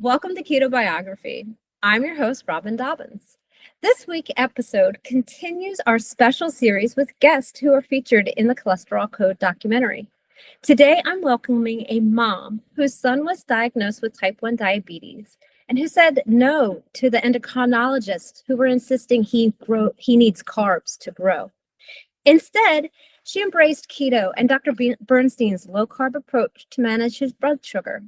Welcome to Ketobiography. I'm your host, Robin Dobbins. This week's episode continues our special series with guests who are featured in the Cholesterol Code documentary. Today, I'm welcoming a mom whose son was diagnosed with type 1 diabetes and who said no to the endocrinologists who were insisting he needs carbs to grow. Instead, she embraced keto and Dr. Bernstein's low-carb approach to manage his blood sugar.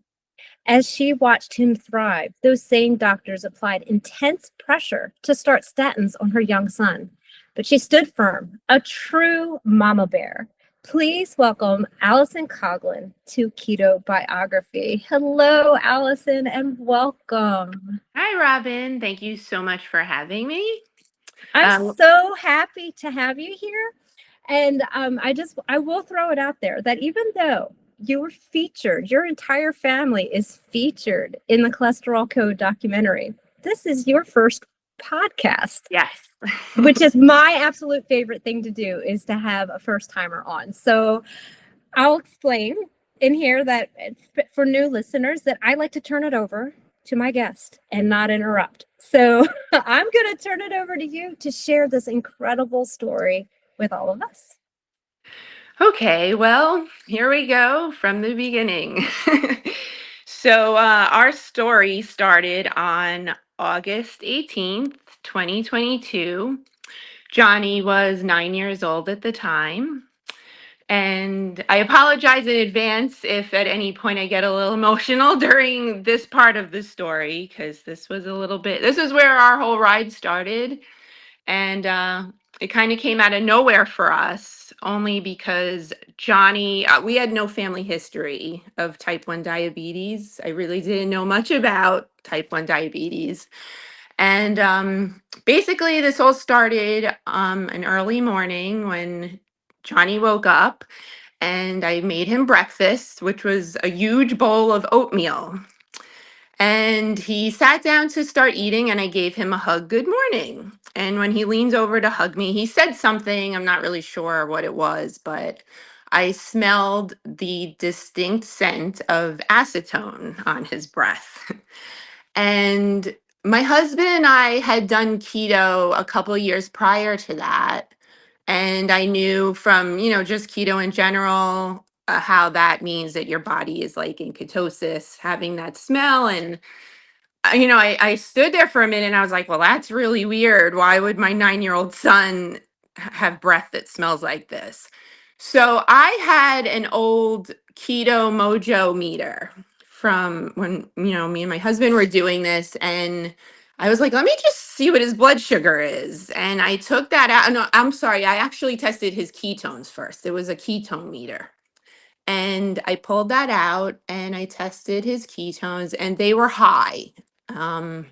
As she watched him thrive, those same doctors applied intense pressure to start statins on her young son. But she stood firm, a true mama bear. Please welcome Alison Coughlin to Ketobiography. Hello, Alison, and welcome. Hi, Robin. Thank you so much for having me. I'm so happy to have you here. And I will throw it out there that even though you were featured, your entire family is featured in the Cholesterol Code documentary, this is your first podcast. Yes. Which is my absolute favorite thing to do, is to have a first timer on. So I'll explain in here that for new listeners that I like to turn it over to my guest and not interrupt. So I'm going to turn it over to you to share this incredible story with all of us. Okay, well, here we go from the beginning. So our story started on August 18th, 2022. Johnny was 9 years old at the time. And I apologize in advance if at any point I get a little emotional during this part of the story, because this is where our whole ride started. And it kind of came out of nowhere for us, only because Johnny, we had no family history of type 1 diabetes. I really didn't know much about type 1 diabetes. And basically, this all started an early morning when Johnny woke up, and I made him breakfast, which was a huge bowl of oatmeal. And he sat down to start eating, and I gave him a hug, good morning. And when he leans over to hug me, he said something, I'm not really sure what it was, but I smelled the distinct scent of acetone on his breath. And my husband and I had done keto a couple years prior to that. And I knew from, just keto in general, how that means that your body is like in ketosis, having that smell. And I stood there for a minute and I was like, well, that's really weird. Why would my 9-year-old son have breath that smells like this? So I had an old Keto Mojo meter from when, me and my husband were doing this. And I was like, let me just see what his blood sugar is. And I took that out. No, I'm sorry. I actually tested his ketones first. It was a ketone meter. And I pulled that out and I tested his ketones, and they were high. Um,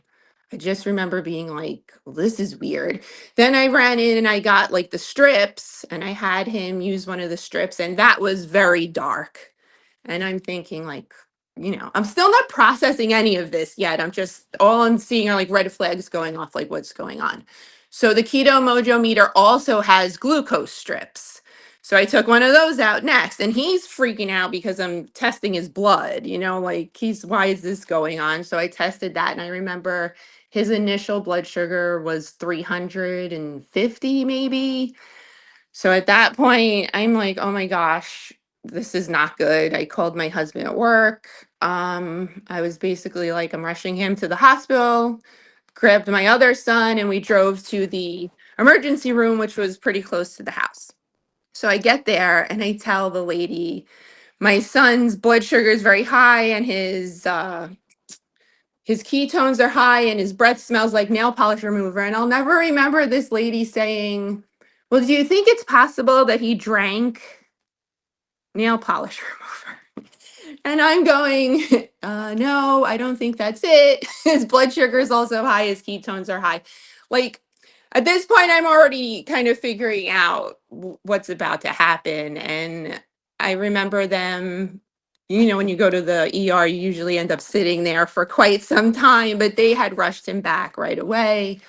I just remember being like, well, this is weird. Then I ran in and I got like the strips, and I had him use one of the strips, and that was very dark. And I'm thinking like, I'm still not processing any of this yet. All I'm seeing are like red flags going off, like what's going on. So the Keto Mojo meter also has glucose strips. So I took one of those out next, and he's freaking out because I'm testing his blood, like why is this going on? So I tested that, and I remember his initial blood sugar was 350 maybe. So at that point, I'm like, oh my gosh, this is not good. I called my husband at work. I was basically like, I'm rushing him to the hospital, grabbed my other son, and we drove to the emergency room, which was pretty close to the house. So I get there and I tell the lady, my son's blood sugar is very high, and his ketones are high, and his breath smells like nail polish remover. And I'll never remember this lady saying, well, do you think it's possible that he drank nail polish remover? And I'm going, no, I don't think that's it. His blood sugar is also high. His ketones are high. Like, at this point, I'm already kind of figuring out what's about to happen. And I remember them, when you go to the ER, you usually end up sitting there for quite some time, but they had rushed him back right away.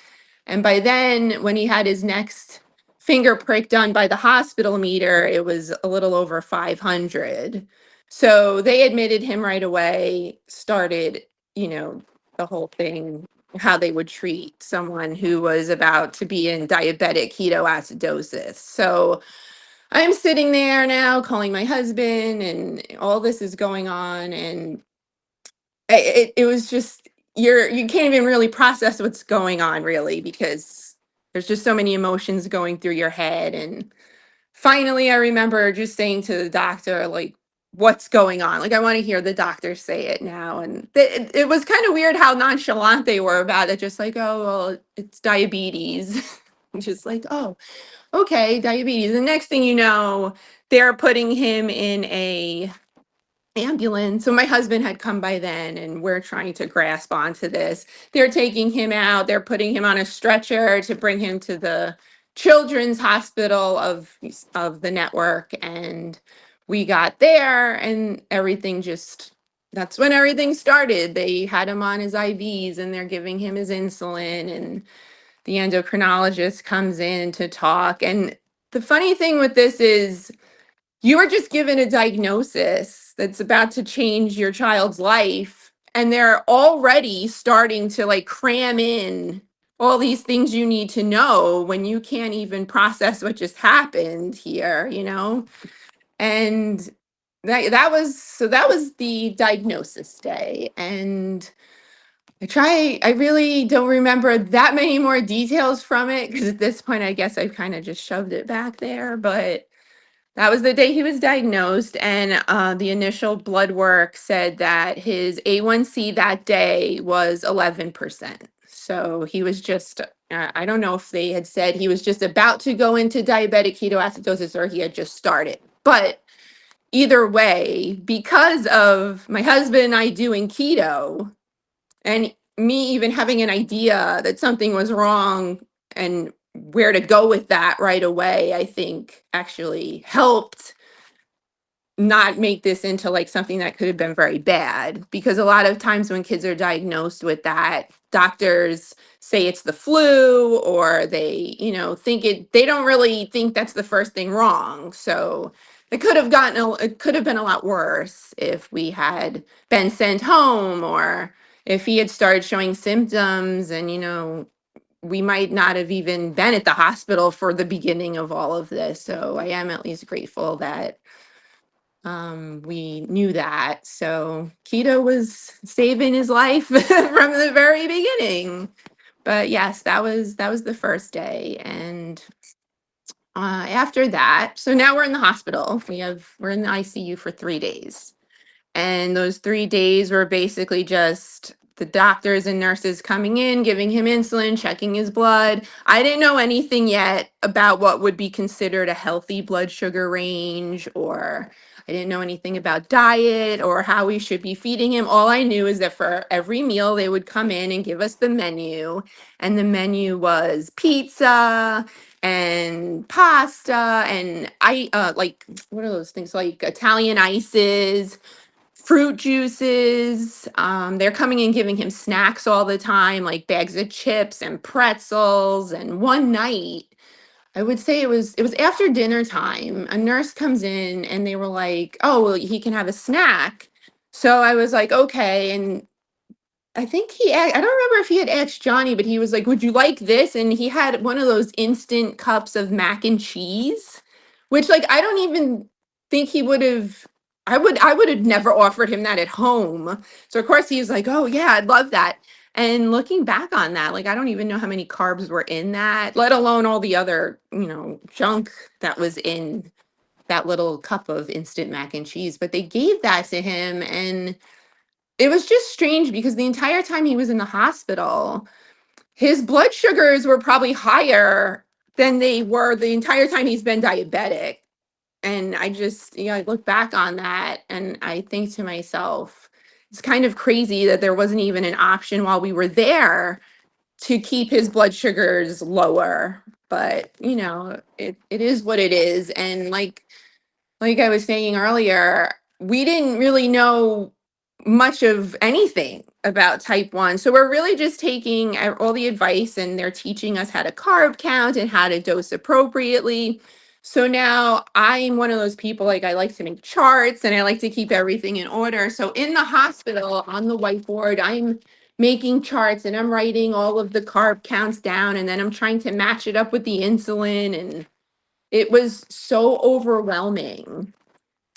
And by then, when he had his next finger prick done by the hospital meter, it was a little over 500. So they admitted him right away, started the whole thing, how they would treat someone who was about to be in diabetic ketoacidosis. So I'm sitting there now calling my husband, and all this is going on, and it was just you can't even really process what's going on really, because there's just so many emotions going through your head. And finally I remember just saying to the doctor, like, what's going on? Like, I want to hear the doctor say it now. And it was kind of weird how nonchalant they were about it, just like, oh well, it's diabetes. Just like, oh, okay, diabetes. The next thing you know, they're putting him in a ambulance. So my husband had come by then, and we're trying to grasp onto this. They're taking him out, they're putting him on a stretcher to bring him to the children's hospital of the network. And we got there, and everything just that's when everything started. They had him on his IVs, and they're giving him his insulin, and the endocrinologist comes in to talk. And the funny thing with this is, you are just given a diagnosis that's about to change your child's life, and they're already starting to like cram in all these things you need to know when you can't even process what just happened here. And that was the diagnosis day. And I really don't remember that many more details from it, because at this point I guess I've kind of just shoved it back there. But that was the day he was diagnosed, and the initial blood work said that his A1C that day was 11%. So he was just, I don't know if they had said he was just about to go into diabetic ketoacidosis or he had just started. But either way, because of my husband and I doing keto, and me even having an idea that something was wrong and where to go with that right away, I think actually helped not make this into like something that could have been very bad. Because a lot of times when kids are diagnosed with that, doctors say it's the flu, or they don't really think that's the first thing wrong. So it could have been a lot worse if we had been sent home, or if he had started showing symptoms. And we might not have even been at the hospital for the beginning of all of this. So I am at least grateful that we knew that. So keto was saving his life from the very beginning. But yes, that was the first day. And after that, so now we're in the hospital. We're in the ICU for 3 days. And those 3 days were basically just the doctors and nurses coming in, giving him insulin, checking his blood. I didn't know anything yet about what would be considered a healthy blood sugar range, or I didn't know anything about diet or how we should be feeding him. All I knew is that for every meal, they would come in and give us the menu. And the menu was pizza and pasta, and like, what are those things, like Italian ices, fruit juices. They're coming in giving him snacks all the time, like bags of chips and pretzels. And one night, I would say it was after dinner time, a nurse comes in and they were like, "Oh, well, he can have a snack." So I was like, "Okay." And I don't remember if he had asked Johnny, but he was like, "Would you like this?" And he had one of those instant cups of mac and cheese, which, like, I don't even think he would have. I would have never offered him that at home. So of course he was like, "Oh yeah, I'd love that." And looking back on that, like, I don't even know how many carbs were in that, let alone all the other, junk that was in that little cup of instant mac and cheese. But they gave that to him, and it was just strange because the entire time he was in the hospital, his blood sugars were probably higher than they were the entire time he's been diabetic. And I just, I look back on that and I think to myself, it's kind of crazy that there wasn't even an option while we were there to keep his blood sugars lower. But, it is what it is. And like I was saying earlier, we didn't really know much of anything about type 1. So we're really just taking all the advice, and they're teaching us how to carb count and how to dose appropriately. So now I'm one of those people, like I like to make charts and I like to keep everything in order. So in the hospital on the whiteboard, I'm making charts and I'm writing all of the carb counts down and then I'm trying to match it up with the insulin. And it was so overwhelming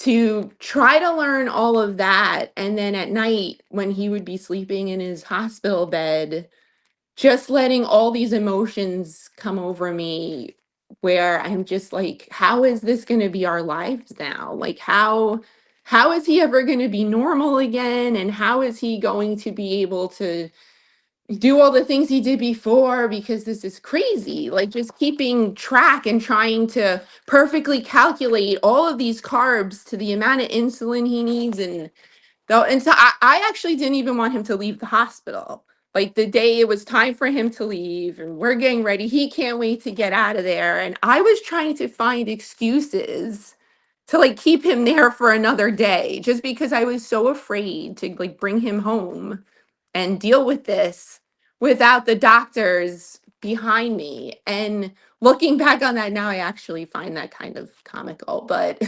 to try to learn all of that. And then at night, when he would be sleeping in his hospital bed, just letting all these emotions come over me where I'm just like, how is this going to be our lives now? Like how is he ever going to be normal again? And how is he going to be able to do all the things he did before? Because this is crazy. Like just keeping track and trying to perfectly calculate all of these carbs to the amount of insulin he needs. And so I actually didn't even want him to leave the hospital. Like the day it was time for him to leave and we're getting ready, he can't wait to get out of there. And I was trying to find excuses to like keep him there for another day just because I was so afraid to like bring him home and deal with this without the doctors behind me. And looking back on that now, I actually find that kind of comical. But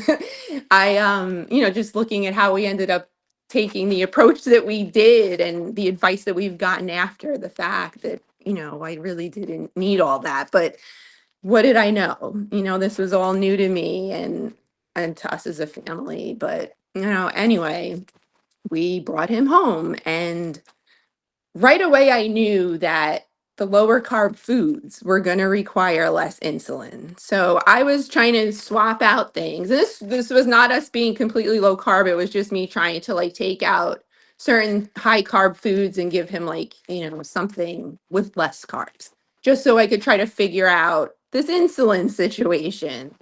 just looking at how we ended up taking the approach that we did and the advice that we've gotten after the fact that, I really didn't need all that. But what did I know? This was all new to me and to us as a family. But, anyway, we brought him home and right away I knew that the lower carb foods were going to require less insulin. So I was trying to swap out things. This was not us being completely low carb. It was just me trying to like take out certain high carb foods and give him like, something with less carbs, just so I could try to figure out this insulin situation.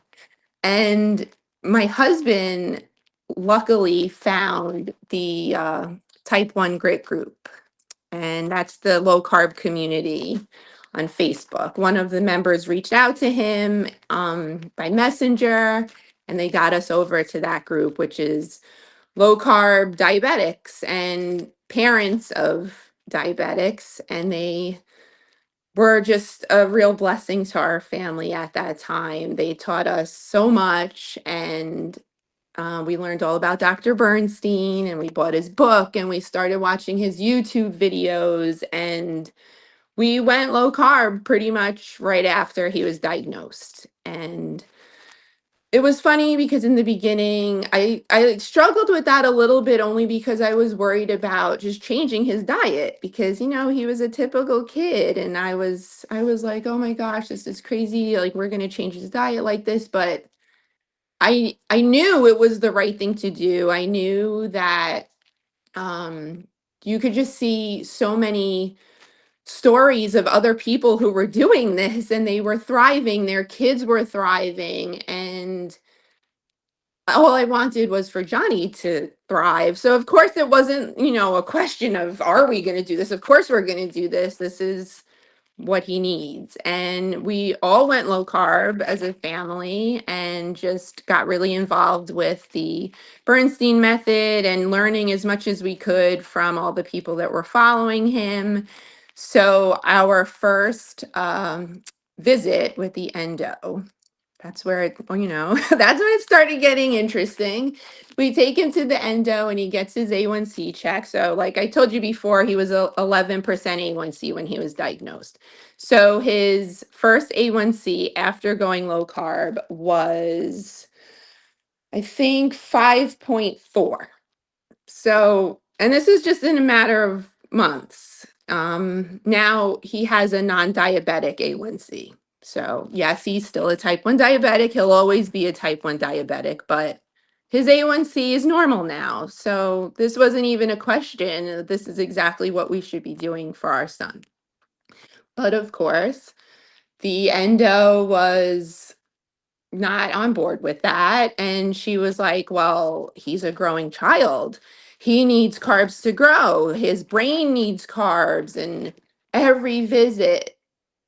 And my husband luckily found the type 1 grit group, and that's the low carb community on Facebook. One of the members reached out to him by messenger, and they got us over to that group, which is low carb diabetics and parents of diabetics. And they were just a real blessing to our family at that time. They taught us so much, and we learned all about Dr. Bernstein, and we bought his book and we started watching his YouTube videos, and we went low carb pretty much right after he was diagnosed. And it was funny because in the beginning, I struggled with that a little bit only because I was worried about just changing his diet because, he was a typical kid and I was like, "Oh my gosh, this is crazy. Like we're going to change his diet like this." But I knew it was the right thing to do. I knew that um you could just see so many stories of other people who were doing this and they were thriving, their kids were thriving, and all I wanted was for Johnny to thrive. So of course it wasn't, a question of are we going to do this? Of course we're going to do this. This is what he needs. And we all went low carb as a family and just got really involved with the Bernstein method and learning as much as we could from all the people that were following him. So our first visit with the endo, that's where that's when it started getting interesting. We take him to the endo and he gets his A1C check. So like I told you before, he was a 11% A1C when he was diagnosed. So his first A1C after going low carb was, I think, 5.4. So, and this is just in a matter of months. Now he has a non-diabetic A1C. So, yes, he's still a type 1 diabetic. He'll always be a type 1 diabetic, but his A1C is normal now. So, this wasn't even a question. This is exactly what we should be doing for our son. But of course, the endo was not on board with that. And she was like, well, he's a growing child. He needs carbs to grow. His brain needs carbs. And every visit,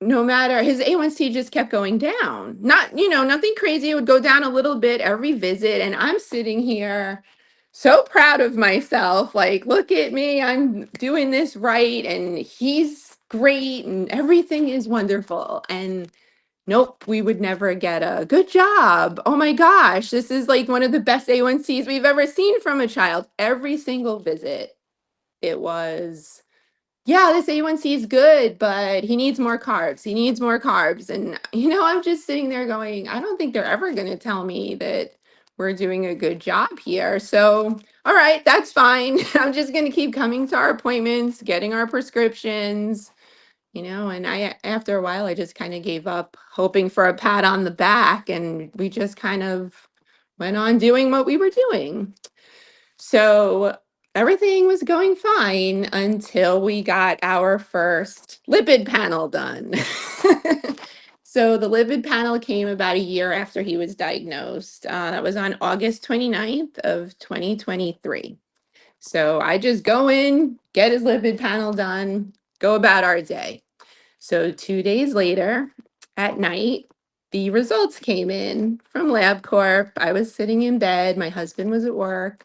no matter his A1C just kept going down. Not, nothing crazy. It would go down a little bit every visit. And I'm sitting here so proud of myself. Like, look at me. I'm doing this right. And he's great. And everything is wonderful. And nope, we would never get a good job. Oh my gosh, this is like one of the best A1Cs we've ever seen from a child. Every single visit, it was, yeah, this A1C is good, but he needs more carbs. He needs more carbs. And, I'm just sitting there going, I don't think they're ever going to tell me that we're doing a good job here. So, all right, that's fine. I'm just going to keep coming to our appointments, getting our prescriptions, and after a while, I just kind of gave up hoping for a pat on the back, and we just kind of went on doing what we were doing. So everything was going fine until we got our first lipid panel done. So the lipid panel came about a year after he was diagnosed. That was on August 29th of 2023. So I just go in, get his lipid panel done, go about our day. So 2 days later at night, the results came in from LabCorp. I was sitting in bed, my husband was at work.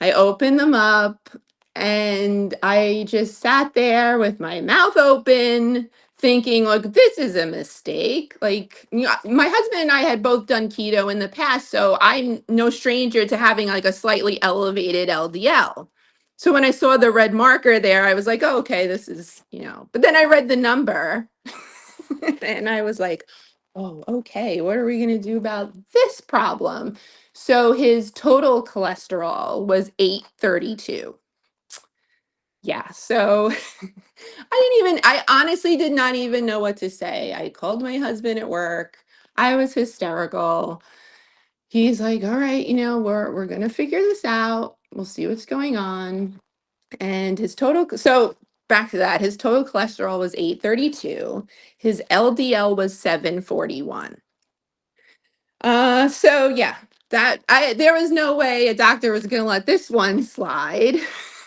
I opened them up and I just sat there with my mouth open, thinking, like, this is a mistake. Like, my husband and I had both done keto in the past, so I'm no stranger to having like a slightly elevated LDL. So when I saw the red marker there, I was like, oh, okay, this is, but then I read the number and I was like, oh, okay, what are we going to do about this problem? So his total cholesterol was 832. Yeah, so I honestly did not even know what to say. I called my husband at work. I was hysterical. He's like, all right, we're going to figure this out. We'll see what's going on. And so back to that, his total cholesterol was 832. His LDL was 741. So yeah, there was no way a doctor was going to let this one slide.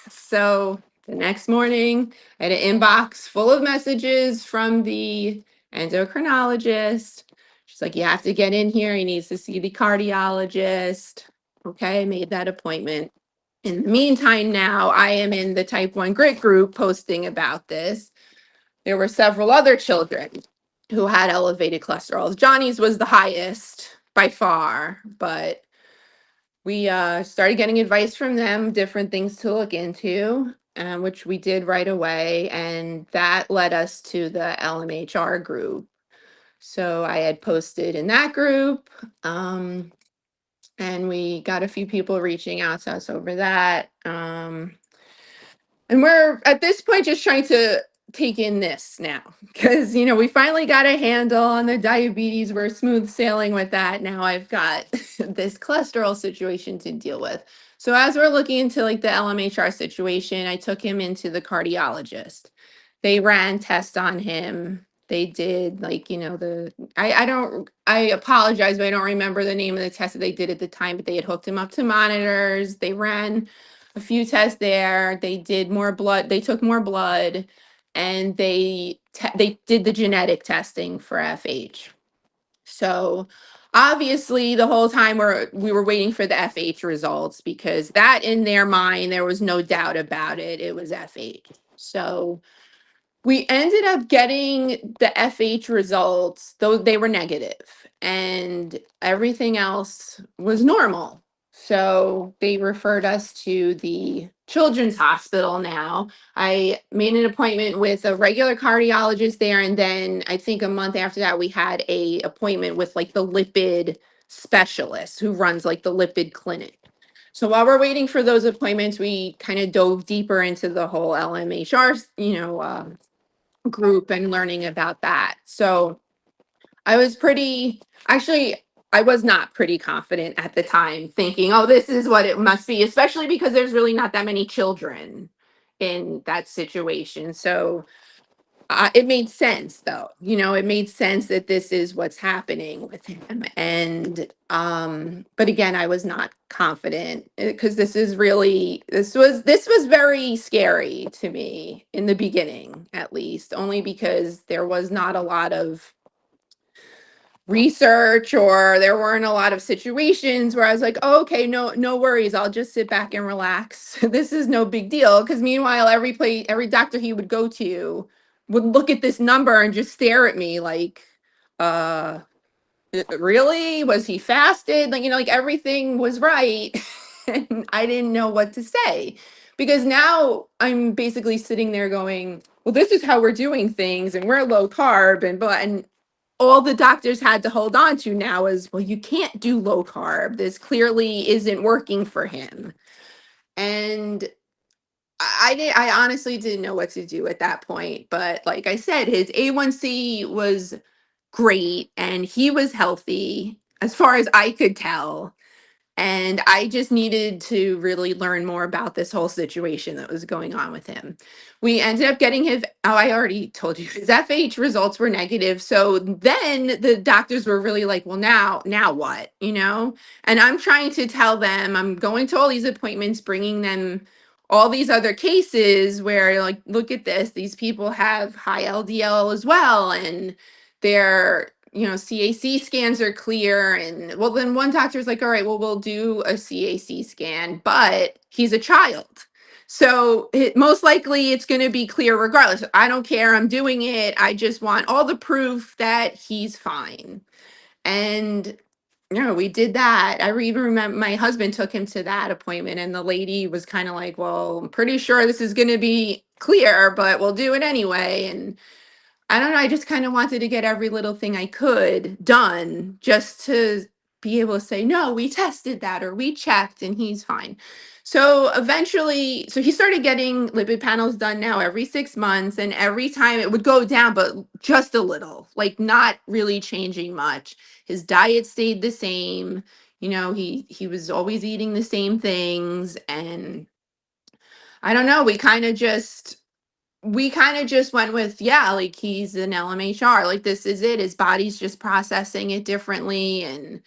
So the next morning, I had an inbox full of messages from the endocrinologist. She's like, you have to get in here. He needs to see the cardiologist. Okay, I made that appointment. In the meantime, now I am in the Type 1 Grit group posting about this. There were several other children who had elevated cholesterols. Johnny's was the highest by far, but we started getting advice from them, different things to look into, which we did right away. And that led us to the LMHR group. So I had posted in that group, and we got a few people reaching out to us over that. And we're at this point just trying to take in this now because, we finally got a handle on the diabetes. We're smooth sailing with that. Now I've got this cholesterol situation to deal with. So as we're looking into like the LMHR situation, I took him into the cardiologist. They ran tests on him. They did like, I apologize, but I don't remember the name of the test that they did at the time, but they had hooked him up to monitors. They ran a few tests there. They did more blood. They took more blood, and they did the genetic testing for FH. So obviously, the whole time we were waiting for the FH results because that in their mind there was no doubt about it. It was FH. So we ended up getting the FH results, though they were negative, and everything else was normal. So they referred us to the children's hospital now. I made an appointment with a regular cardiologist there, and then I think a month after that, we had a appointment with like the lipid specialist who runs like the lipid clinic. So while we're waiting for those appointments, we kind of dove deeper into the whole LMHR, group and learning about that. So I was I was not pretty confident at the time, thinking, oh, this is what it must be, especially because there's really not that many children in that situation. So it made sense, though. It made sense that this is what's happening with him. And, but again, I was not confident because this was very scary to me in the beginning, at least, only because there was not a lot of research or there weren't a lot of situations where I was like, oh, okay, no worries. I'll just sit back and relax. This is no big deal. Because meanwhile, every doctor he would go to would look at this number and just stare at me like, uh really? Was he fasted? Like, like everything was right. And I didn't know what to say because now I'm basically sitting there going, well, this is how we're doing things and we're low carb and all the doctors had to hold on to now is, well, you can't do low carb. This clearly isn't working for him. And I honestly didn't know what to do at that point. But like I said, his A1C was great and he was healthy as far as I could tell. And I just needed to really learn more about this whole situation that was going on with him. We ended up getting his, oh, I already told you, his FH results were negative. So then the doctors were really like, well, now what, And I'm trying to tell them, I'm going to all these appointments, bringing them all these other cases where, like, look at this, these people have high LDL as well. And they're CAC scans are clear. And well, then one doctor's like, all right, well, we'll do a CAC scan, but he's a child. So most likely it's going to be clear regardless. I don't care. I'm doing it. I just want all the proof that he's fine. And we did that. I even remember my husband took him to that appointment, and the lady was kind of like, well, I'm pretty sure this is going to be clear, but we'll do it anyway. And I don't know, I just kind of wanted to get every little thing I could done just to be able to say, no, we tested that or we checked and he's fine. So eventually, so he started getting lipid panels done now every 6 months, and every time it would go down, but just a little, like not really changing much. His diet stayed the same. He was always eating the same things. And I don't know, we kind of just went with, yeah, like he's an LMHR, like this is it. His body's just processing it differently. And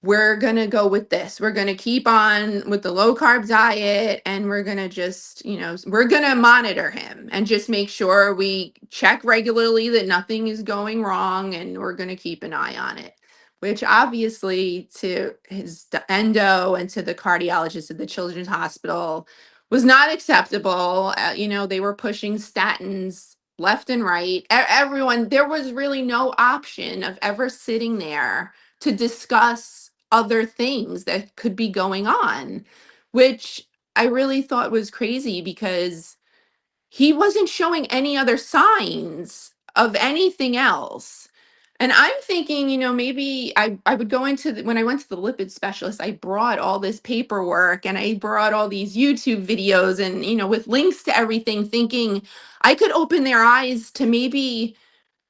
we're going to go with this. We're going to keep on with the low carb diet, and we're going to just, we're going to monitor him and just make sure we check regularly that nothing is going wrong. And we're going to keep an eye on it, which obviously to his endo and to the cardiologist at the Children's Hospital was not acceptable. They were pushing statins left and right. Everyone, there was really no option of ever sitting there to discuss other things that could be going on, which I really thought was crazy because he wasn't showing any other signs of anything else. And I'm thinking, maybe I would go into when I went to the lipid specialist, I brought all this paperwork and I brought all these YouTube videos and, with links to everything, thinking I could open their eyes to maybe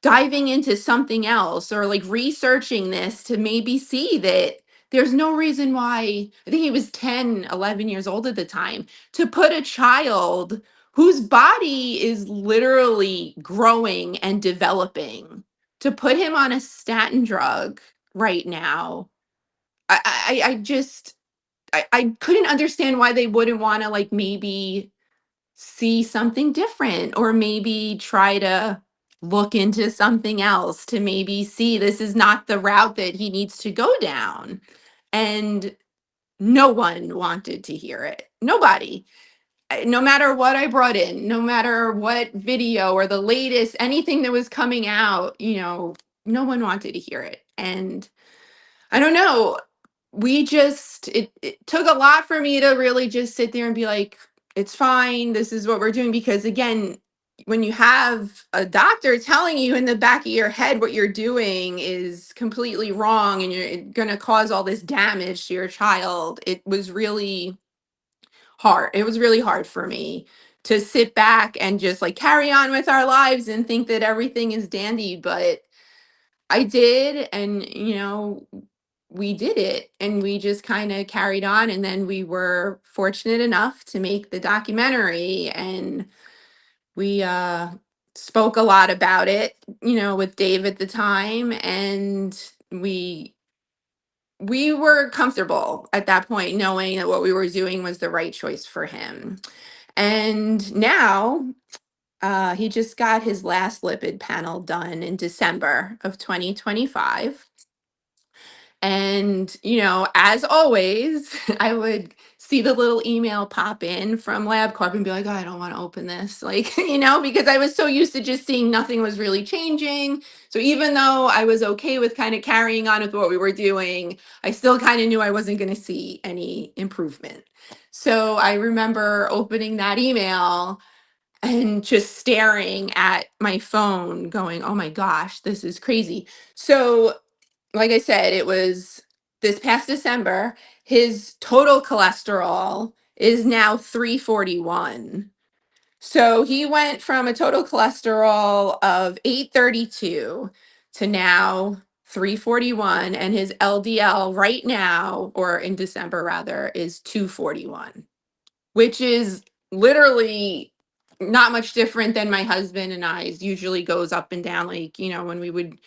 diving into something else or like researching this to maybe see that there's no reason why. I think he was 10, 11 years old at the time, to put a child whose body is literally growing and developing, to put him on a statin drug right now. I just I couldn't understand why they wouldn't want to, like, maybe see something different or maybe try to look into something else to maybe see this is not the route that he needs to go down. And no one wanted to hear it. Nobody. No matter what I brought in, no matter what video or the latest, anything that was coming out, no one wanted to hear it. And I don't know. It took a lot for me to really just sit there and be like, it's fine. This is what we're doing. Because again, when you have a doctor telling you in the back of your head what you're doing is completely wrong and you're going to cause all this damage to your child, it was really hard. It was really hard for me to sit back and just like carry on with our lives and think that everything is dandy. But I did. And, we did it and we just kind of carried on. And then we were fortunate enough to make the documentary, and we spoke a lot about it, with Dave at the time. And we were comfortable at that point knowing that what we were doing was the right choice for him. And now he just got his last lipid panel done in December of 2025. And, as always, I would see the little email pop in from LabCorp and be like, oh, I don't want to open this. Like, you know, because I was so used to just seeing nothing was really changing. So even though I was okay with kind of carrying on with what we were doing, I still kind of knew I wasn't going to see any improvement. So I remember opening that email and just staring at my phone going, oh my gosh, this is crazy. So like I said, it was this past December, his total cholesterol is now 341. So he went from a total cholesterol of 832 to now 341, and his LDL right now, or in December rather, is 241, which is literally not much different than my husband and I's usually goes up and down, like, you know, when we would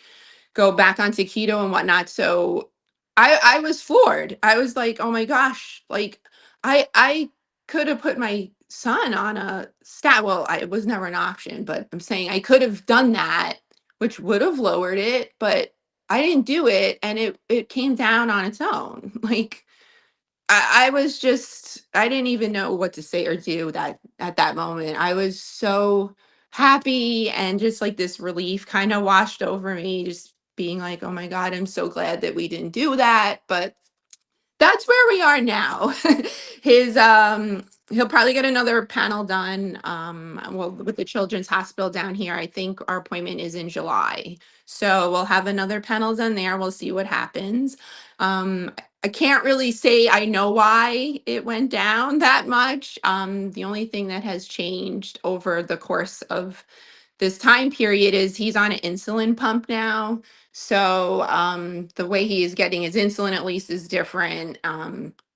go back onto keto and whatnot. So I was floored. I was like, oh my gosh, like I could have put my son on a stat. Well, it was never an option, but I'm saying I could have done that, which would have lowered it, but I didn't do it, and it came down on its own. Like I was just, I didn't even know what to say or do that at that moment. I was so happy, and just like this relief kind of washed over me, just being like, oh my God, I'm so glad that we didn't do that. But that's where we are now. His he'll probably get another panel done. Well, with the Children's Hospital down here, I think our appointment is in July. So we'll have another panel done there. We'll see what happens. I can't really say I know why it went down that much. The only thing that has changed over the course of this time period is he's on an insulin pump now. So the way he is getting his insulin at least is different.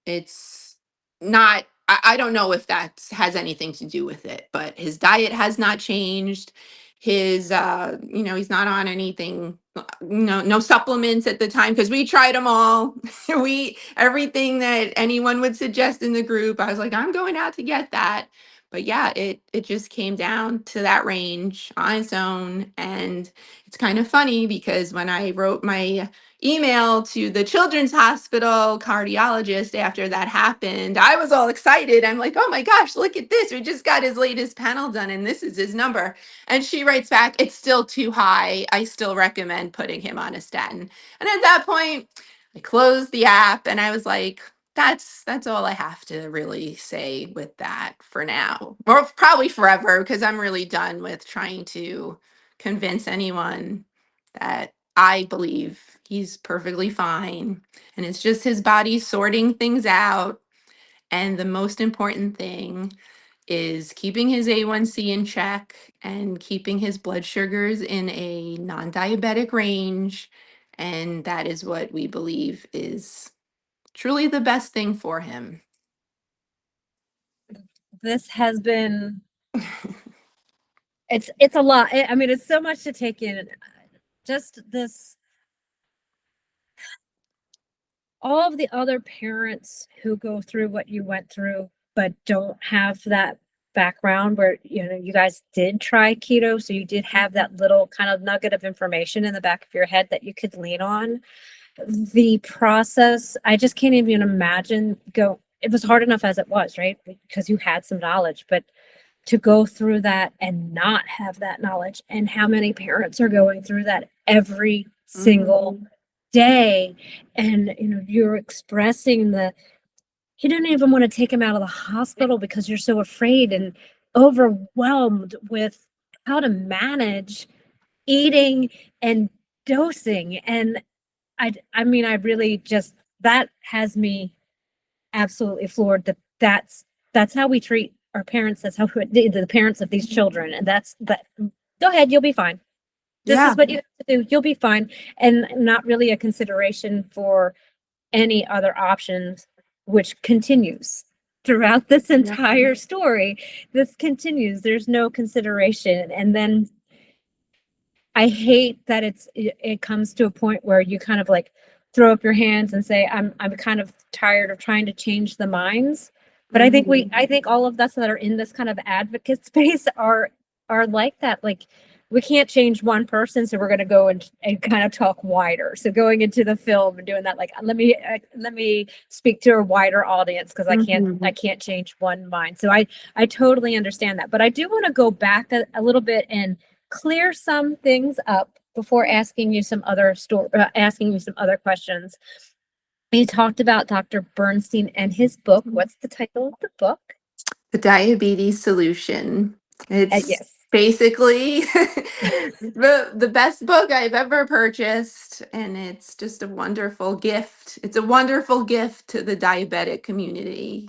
It's not, I don't know if that has anything to do with it, but his diet has not changed. His, you know, he's not on anything, no supplements at the time, because we tried them all. Everything that anyone would suggest in the group, I was like, I'm going out to get that. But yeah, it just came down to that range on its own. And it's kind of funny because when I wrote my email to the Children's Hospital cardiologist after that happened, I was all excited. I'm like, oh my gosh, look at this. We just got his latest panel done, and this is his number. And she writes back, it's still too high. I still recommend putting him on a statin. And at that point, I closed the app and I was like, that's all I have to really say with that for now, or probably forever, because I'm really done with trying to convince anyone that I believe he's perfectly fine, and it's just his body sorting things out. And the most important thing is keeping his A1C in check and keeping his blood sugars in a non-diabetic range, and that is what we believe is truly the best thing for him. This has been, it's a lot. I mean, it's so much to take in. Just this, all of the other parents who go through what you went through, but don't have that background where, you know, you guys did try keto. So you did have that little kind of nugget of information in the back of your head that you could lean on. The process, I just can't even imagine it was hard enough as it was, right? Because you had some knowledge, but to go through that and not have that knowledge, and how many parents are going through that every single day. And, you know, you're expressing you don't even want to take him out of the hospital because you're so afraid and overwhelmed with how to manage eating and dosing. And I mean, I really just, that has me absolutely floored that's how we treat our parents. That's how the parents of these children. And go ahead, you'll be fine. This Yeah. is what you have to do. You'll be fine. And not really a consideration for any other options, which continues throughout this entire story. This continues. There's no consideration. And then I hate that it comes to a point where you kind of like throw up your hands and say, I'm kind of tired of trying to change the minds. But I think all of us that are in this kind of advocate space are like that. Like, we can't change one person, so we're going to go and kind of talk wider. So going into the film and doing that, like, let me speak to a wider audience, because I can't change one mind. So I totally understand that, but I do want to go back a little bit and clear some things up before asking you some other questions. You talked about Dr. Bernstein and his book. What's the title of the book? The Diabetes Solution. It's Yes. basically the best book I've ever purchased, and it's just a wonderful gift. It's a wonderful gift to the diabetic community.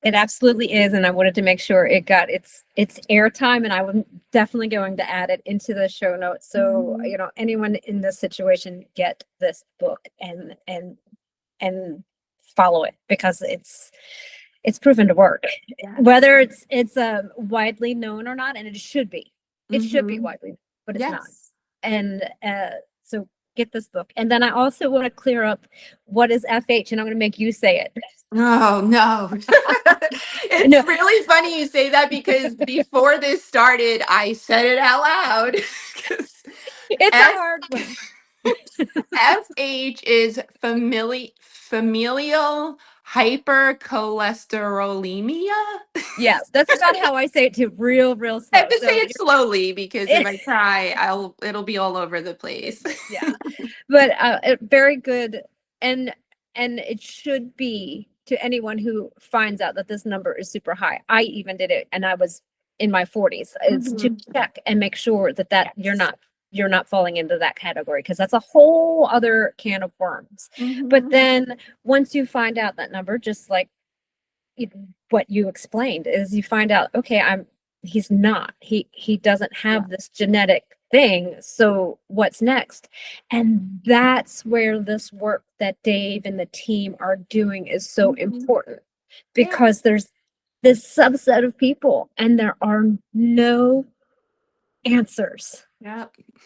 It absolutely is, and I wanted to make sure it got its airtime, and I'm definitely going to add it into the show notes. So anyone in this situation, get this book and follow it, because it's proven to work. Yes. Whether it's widely known or not, and it should be. It should be widely known, but it's not. And so get this book. And then I also want to clear up what is FH, and I'm going to make you say it. Oh, no. It's really funny you say that, because before this started, I said it out loud. It's a hard one. FH is familial hypercholesterolemia. Yeah, that's about how I say it too. Real slow. I have to say it slowly, because if I try, it'll be all over the place. Yeah, but very good, and it should be to anyone who finds out that this number is super high. I even did it, and I was in my 40s. It's to check and make sure that you're not falling into that category, because that's a whole other can of worms. But then once you find out that number, just like what you explained, is you find out, okay, he's not, he doesn't have this genetic thing. So what's next? And that's where this work that Dave and the team are doing is so important, because there's this subset of people and there are no answers.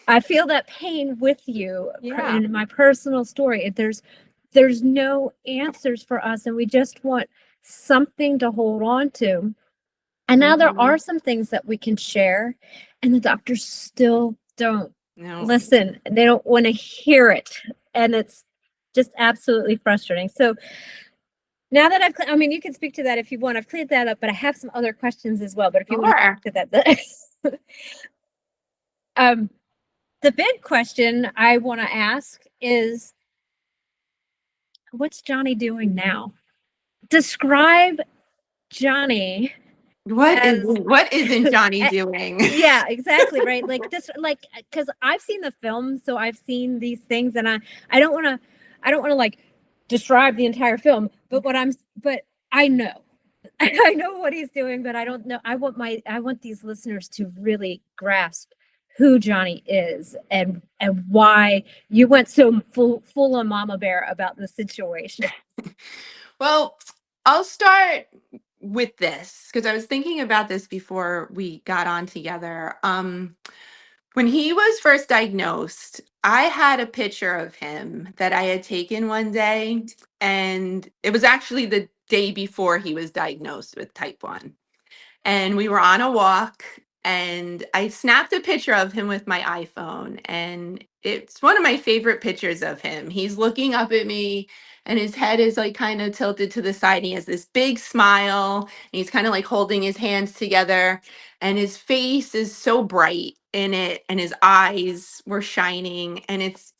I feel that pain with you in my personal story. There's no answers for us, and we just want something to hold on to. And now there are some things that we can share, and the doctors still don't listen. They don't want to hear it, and it's just absolutely frustrating. So now that you can speak to that if you want. I've cleared that up, but I have some other questions as well. But if you want to speak to that, the big question I want to ask is, what's Johnny doing now? Describe Johnny. What isn't Johnny doing? Yeah, exactly. Right. Because I've seen the film, so I've seen these things, and I don't want to like describe the entire film, but I know. I know what he's doing, but I don't know. I want these listeners to really grasp who Johnny is and why you went so full of mama bear about the situation. Well, I'll start with this, because I was thinking about this before we got on together. When he was first diagnosed, I had a picture of him that I had taken one day, and it was actually the day before he was diagnosed with type 1. And we were on a walk, and I snapped a picture of him with my iPhone, and it's one of my favorite pictures of him. He's looking up at me, and his head is like kind of tilted to the side. And he has this big smile, and he's kind of like holding his hands together, and his face is so bright in it, and his eyes were shining. And it's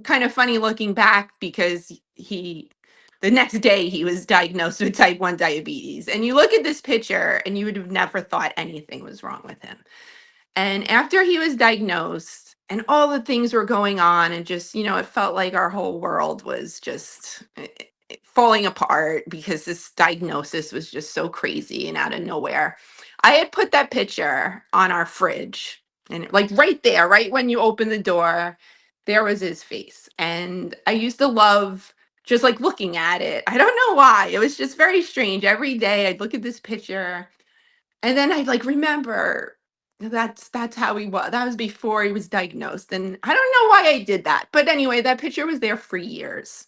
kind of funny looking back, because the next day he was diagnosed with type 1 diabetes. And you look at this picture and you would have never thought anything was wrong with him. And after he was diagnosed and all the things were going on, and just, it felt like our whole world was just falling apart, because this diagnosis was just so crazy and out of nowhere. I had put that picture on our fridge, and like right there, right when you open the door, there was his face. And I used to love just like looking at it. I don't know why. It was just very strange. Every day I'd look at this picture, and then I'd like remember that's how he was. That was before he was diagnosed. And I don't know why I did that. But anyway, that picture was there for years.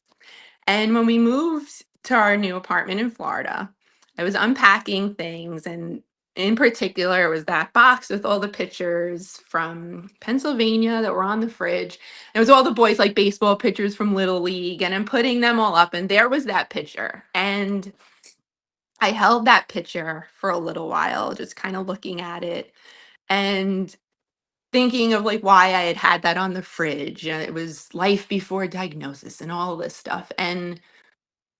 And when we moved to our new apartment in Florida, I was unpacking things, and in particular, it was that box with all the pictures from Pennsylvania that were on the fridge. It was all the boys like baseball pictures from Little League, and I'm putting them all up, and there was that picture. And I held that picture for a little while, just kind of looking at it and thinking of like why I had had that on the fridge. It was life before diagnosis and all this stuff. And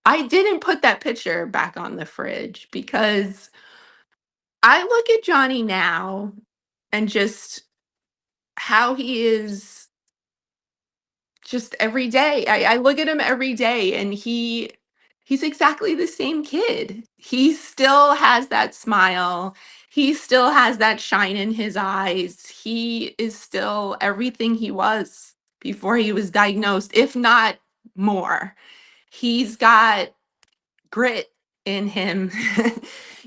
I didn't put that picture back on the fridge because I look at Johnny now and just how he is just every day. I look at him every day and he's exactly the same kid. He still has that smile. He still has that shine in his eyes. He is still everything he was before he was diagnosed, if not more. He's got grit in him.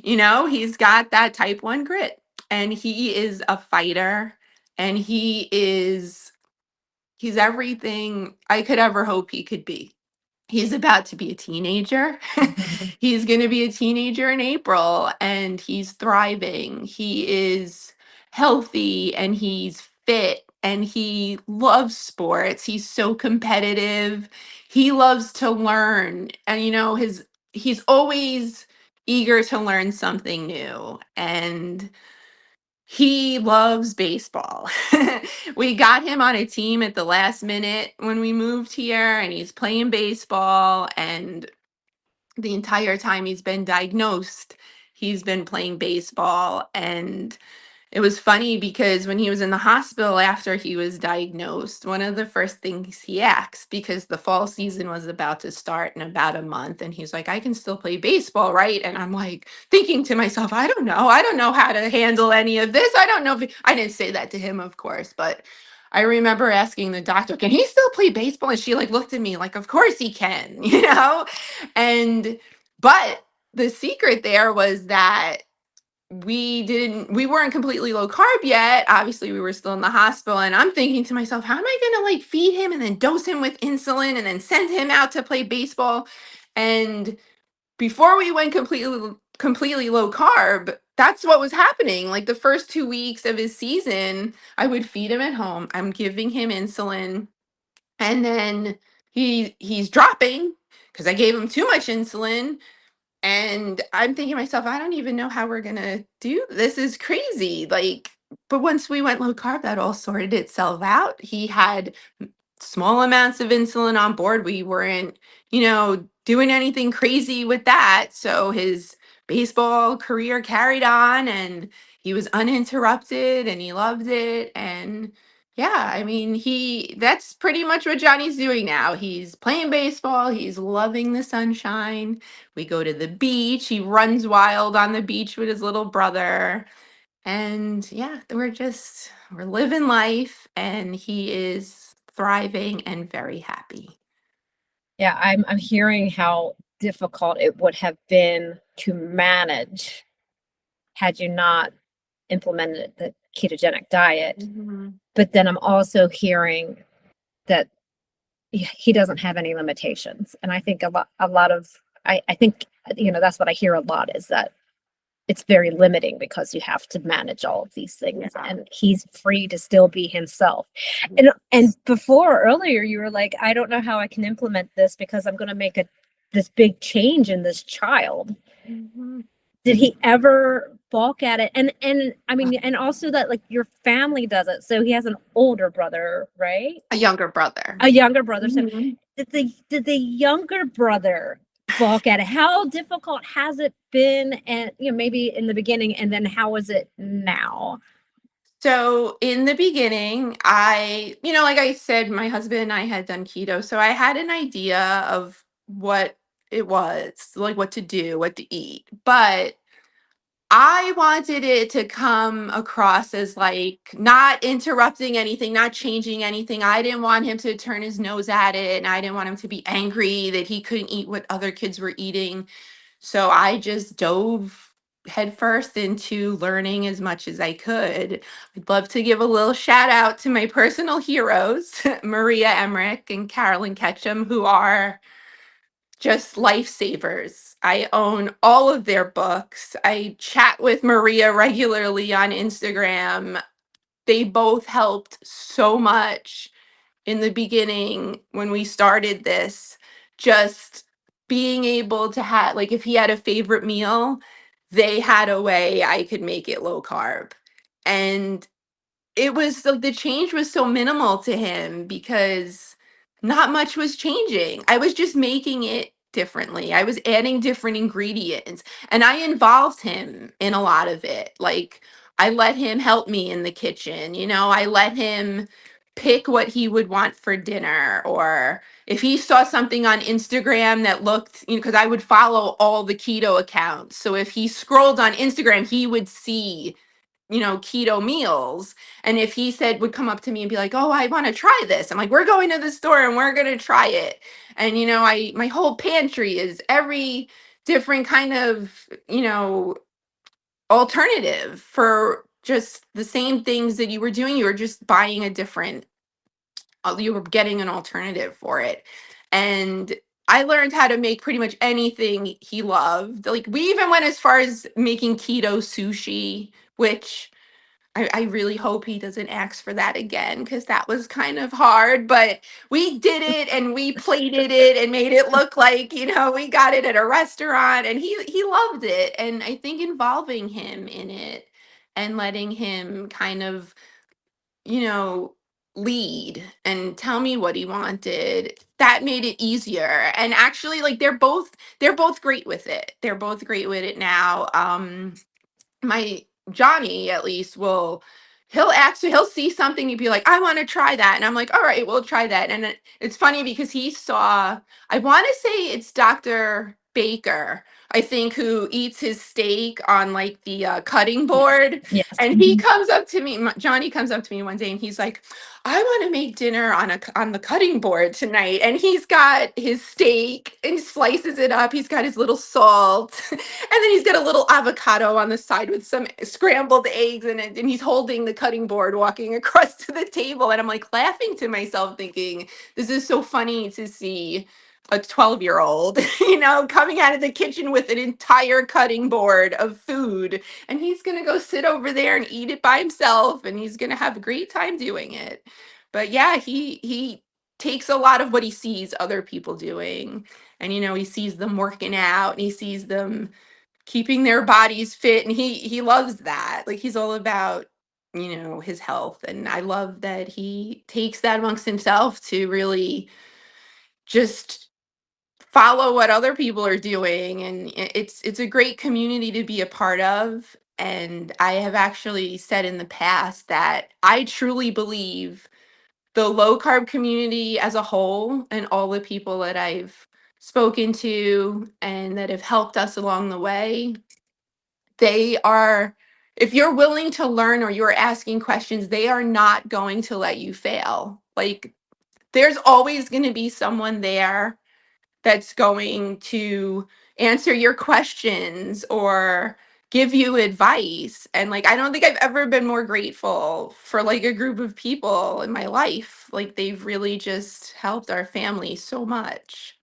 He's got that type 1 grit and he is a fighter and he's everything I could ever hope he could be. He's about to be a teenager. He's going to be a teenager in April and he's thriving. He is healthy and he's fit and he loves sports. He's so competitive. He loves to learn. And he's always eager to learn something new. And he loves baseball. We got him on a team at the last minute when we moved here, and he's playing baseball. And the entire time he's been diagnosed, he's been playing baseball. And it was funny because when he was in the hospital after he was diagnosed, one of the first things he asked, because the fall season was about to start in about a month, and he's like, I can still play baseball, right? And I'm like thinking to myself, I don't know. I don't know how to handle any of this. I don't know if I didn't say that to him, of course, but I remember asking the doctor, can he still play baseball? And she like looked at me like, of course he can, And but the secret there was that we weren't completely low carb yet. Obviously, we were still in the hospital. And I'm thinking to myself, how am I going to like feed him and then dose him with insulin and then send him out to play baseball? And before we went completely low carb, that's what was happening. Like the first 2 weeks of his season, I would feed him at home. I'm giving him insulin, and then he's dropping because I gave him too much insulin. And I'm thinking to myself, I don't even know how we're gonna do this. Is crazy. Like, but once we went low carb, that all sorted itself out. He had small amounts of insulin on board. We weren't, doing anything crazy with that. So his baseball career carried on and he was uninterrupted and he loved it. And yeah, I mean, that's pretty much what Johnny's doing now. He's playing baseball, he's loving the sunshine. We go to the beach, he runs wild on the beach with his little brother. And yeah, we're living life and he is thriving and very happy. Yeah, I'm hearing how difficult it would have been to manage had you not implemented the ketogenic diet. Mhm. But then I'm also hearing that he doesn't have any limitations. And I think I think, that's what I hear a lot is that it's very limiting because you have to manage all of these things and he's free to still be himself. And before earlier you were like, I don't know how I can implement this because I'm going to make this big change in this child. Mhm. Did he ever balk at it? And I mean, and also that like your family does it. So he has an older brother, right? A younger brother. A younger brother. So Mhm. did the younger brother balk at it? How difficult has it been? And maybe in the beginning, and then how is it now? So in the beginning, like I said, my husband and I had done keto. So I had an idea of what it was, like what to do, what to eat. But I wanted it to come across as like not interrupting anything, not changing anything. I didn't want him to turn his nose at it, and I didn't want him to be angry that he couldn't eat what other kids were eating. So I just dove headfirst into learning as much as I could. I'd love to give a little shout out to my personal heroes, Maria Emmerich and Carolyn Ketchum, who are just lifesavers. I own all of their books. I chat with Maria regularly on Instagram. They both helped so much in the beginning when we started this. Just being able to have, like, if he had a favorite meal, they had a way I could make it low carb. And it was so the change was so minimal to him because not much was changing. I was just making it differently. I was adding different ingredients and I involved him in a lot of it. Like I let him help me in the kitchen, I let him pick what he would want for dinner, or if he saw something on Instagram that looked, because I would follow all the keto accounts. So if he scrolled on Instagram, he would see keto meals. And if he would come up to me and be like, "Oh, I want to try this." I'm like, "We're going to the store and we're going to try it." And, my whole pantry is every different kind of, alternative for just the same things that you were doing. You were just buying you were getting an alternative for it. And I learned how to make pretty much anything he loved. Like we even went as far as making keto sushi, which I really hope he doesn't ask for that again because that was kind of hard. But we did it and we plated it and made it look like, we got it at a restaurant, and he loved it. And I think involving him in it and letting him kind of, you know, lead and tell me what he wanted, that made it easier. And actually, like they're both great with it. They're both great with it now. My Johnny at least he'll see something and be like, "I want to try that." And I'm like, "All right, we'll try that." And it's funny because he saw, I want to say it's Dr. Baker, I think, who eats his steak on like the cutting board. Yes. And he comes up to me, Johnny comes up to me one day and he's like, "I want to make dinner on the cutting board tonight." And he's got his steak and he slices it up. He's got his little salt. And then he's got a little avocado on the side with some scrambled eggs in it. And he's holding the cutting board, walking across to the table. And I'm like laughing to myself, thinking, this is so funny to see a 12-year-old, coming out of the kitchen with an entire cutting board of food. And he's going to go sit over there and eat it by himself. And he's going to have a great time doing it. But yeah, he takes a lot of what he sees other people doing. And, he sees them working out and he sees them keeping their bodies fit. And he loves that. Like he's all about, his health. And I love that he takes that amongst himself to really just follow what other people are doing. And it's a great community to be a part of. And I have actually said in the past that I truly believe the low carb community as a whole and all the people that I've spoken to and that have helped us along the way, they are, if you're willing to learn or you're asking questions, they are not going to let you fail. Like there's always going to be someone there that's going to answer your questions or give you advice. And like I don't think I've ever been more grateful for like a group of people in my life. Like they've really just helped our family so much.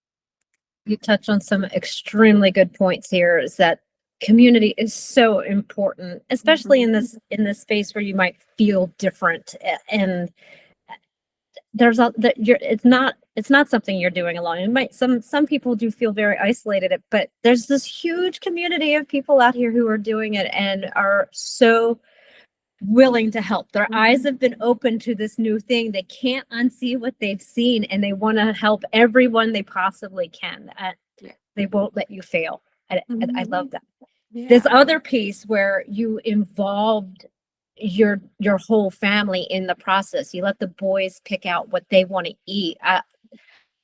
You touch on some extremely good points here, is that community is so important, especially in Mhm. this space where you might feel different. And there's a that you're it's not something you're doing alone. It might, some people do feel very isolated, but there's this huge community of people out here who are doing it and are so willing to help. Their eyes have been opened to this new thing. They can't unsee what they've seen, and they want to help everyone they possibly can. Yeah. They won't let you fail. I love Mhm. that. This Yeah. other piece where you involved your whole family in the process. You let the boys pick out what they want to eat.